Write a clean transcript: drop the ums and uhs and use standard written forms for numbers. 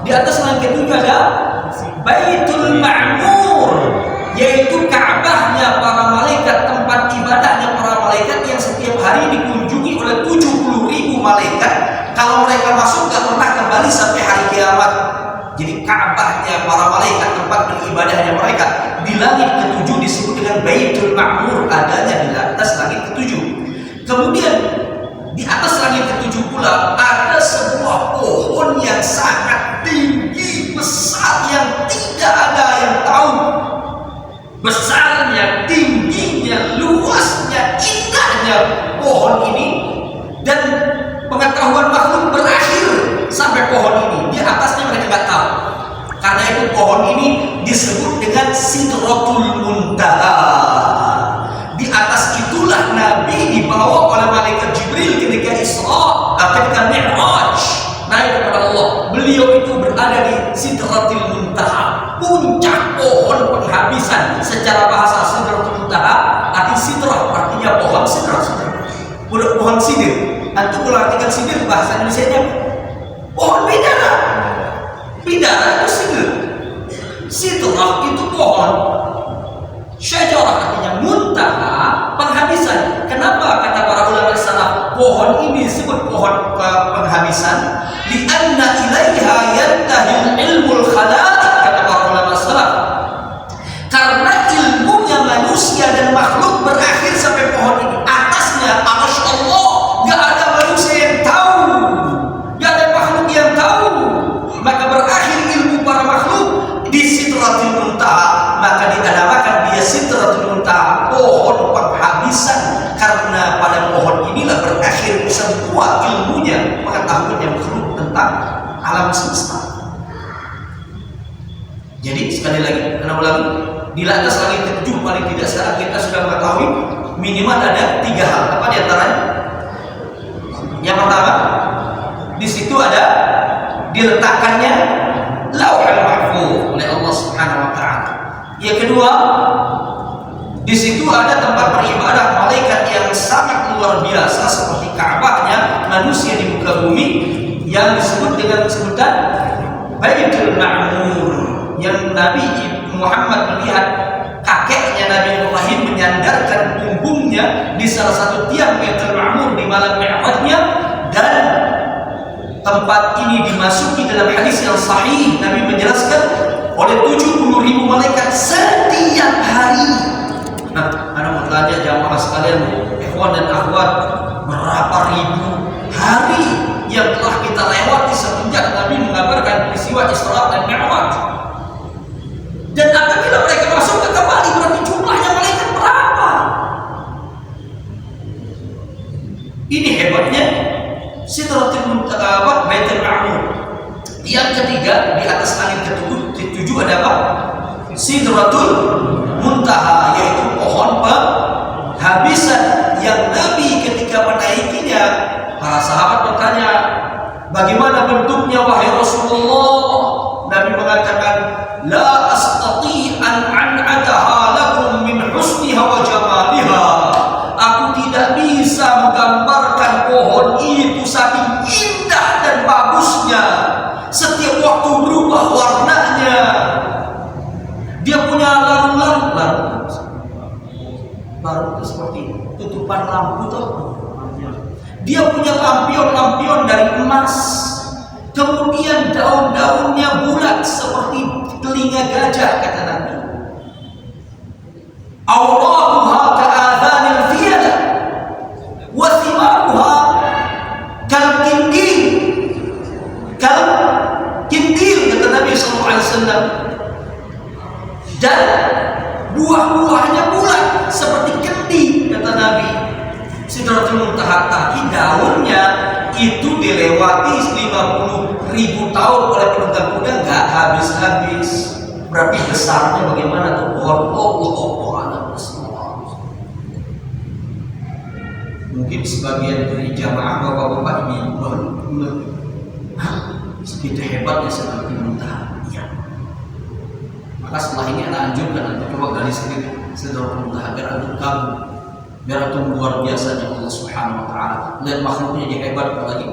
Di atas langit ketujuh ada Baitul Ma'mur, yaitu Ka'bahnya para malaikat, tempat ibadahnya para malaikat yang setiap hari dikunjungi oleh 70.000 malaikat. Kalau mereka masuk gak pernah kembali sampai hari kiamat. Jadi Ka'bahnya para malaikat, tempat beribadahnya mereka di langit ketujuh disebut dengan Baitul Ma'mur, adanya di atas langit ketujuh. Kemudian di atas langit ketujuh pula ada sebuah pohon yang sangat tinggi, besar, yang tidak ada yang tahu besarnya, tingginya, luasnya, indahnya pohon ini, dan pengetahuan makhluk berakhir sampai pohon ini. Di atasnya mereka nggak tahu. Karena itu pohon ini disebut dengan Sidratul Muntaha. Di atas itulah Nabi dibawa oleh malaikat Jibril ketika Isra, ketika Mi'raj, naik kepada Allah. Beliau itu berada di Sidratul Muntaha, puncak pohon penghabisan. Secara bahasa Sidratul Muntaha arti sidrah, artinya pohon sidrah, pohon sidir. Antum kalau artikan sidir bahasa Indonesia-nya pohon bidara. Bidara itu sidir. Sidrah itu pohon. Syajarah artinya muntaha, penghabisan. Kenapa kata para ulama salaf pohon ini disebut pohon penghabisan? Li'anna ilaiha yantahil ilmul khalaiq, kata para ulama salaf. Karena ilmunya manusia dan makhluk berakhir sampai pohon ini. Atasnya arsy Allah, gak ada manusia yang tahu, gak ada makhluk yang tahu. Maka berakhir ilmu para makhluk di Sidratul Muntaha. Maka dinamakan dia Sidratul Muntaha, pohon penghabisan. Karena pada pohon inilah berakhir semua ilmunya, pengetahuannya makhluk tentang alam semesta. Jadi sekali lagi, karena ulangi, di atas langit ketujuh paling tidak sekarang kita sudah mengetahui minimal ada 3 hal. Apa di antaranya? Yang pertama, di situ ada diletakkannya Lauhul Mahfuz oleh Allah Subhanahu wa taala. Yang kedua, di situ ada tempat beribadah malaikat yang sangat luar biasa seperti Ka'bahnya manusia di muka bumi yang disebut dengan sebutan Baitul Ma'mur, yang Nabi Muhammad melihat kakeknya Nabi Ibrahim menyandarkan punggungnya di salah satu tiang Baitul Ma'mur di malam Mi'rajnya. Dan tempat ini dimasuki dalam hadis yang sahih. Nabi menjelaskan oleh 70.000 malaikat setiap hari. Anak mau tanya jamaah sekalian, ikhwan dan akhwat, berapa ribu hari yang telah kita lewati semenjak Nabi mengabarkan peristiwa Isra dan Mi'raj. Dan apabila mereka masuk ke kembali, berarti jumlahnya malaikat berapa? Ini hebatnya Sidratul Muntaha, Baitul Ma'mur. Yang ketiga, di atas langit ketujuh ada apa? Sidratul Muntaha, yaitu pohon penghabisan yang Nabi ketika menaikinya, para sahabat bertanya, bagaimana bentuknya wahai Rasulullah? Nabi mengatakan, la astati an an'ataha lakum min husniha wa jamaliha. Aku tidak bisa menggambarkan pohon itu saking indah dan bagusnya. Setiap waktu berubah warnanya. Dia punya larut-larut. Larut itu seperti tutupan lampu tuh. Dia punya lampion-lampion dari emas. Kemudian daun-daunnya bulat seperti telinga gajah, kata Nabi. Awraquha ka'adhanil fiyada wa thimaruha kal kindil, kata Nabi SAW. Dan buah-buahnya bulat seperti kendi, kata Nabi. Sidratul Muntaha, tapi daunnya itu dilewati 50.000 tahun oleh penunggang kuda, nggak habis-habis. Berarti besarnya bagaimana tuh pohon? Allah besar. Mungkin sebagian dari jamaah bapak-bapak ini baru segitu hebatnya Sidratul Muntaha. Ya. Maka setelah ini anak anjurkan untuk coba gali sendiri Sidratul Muntaha biar antum kamu, biar antum luar biasanya Allah Subhanahu wa taala dan makhluknya yang hebat apalagi.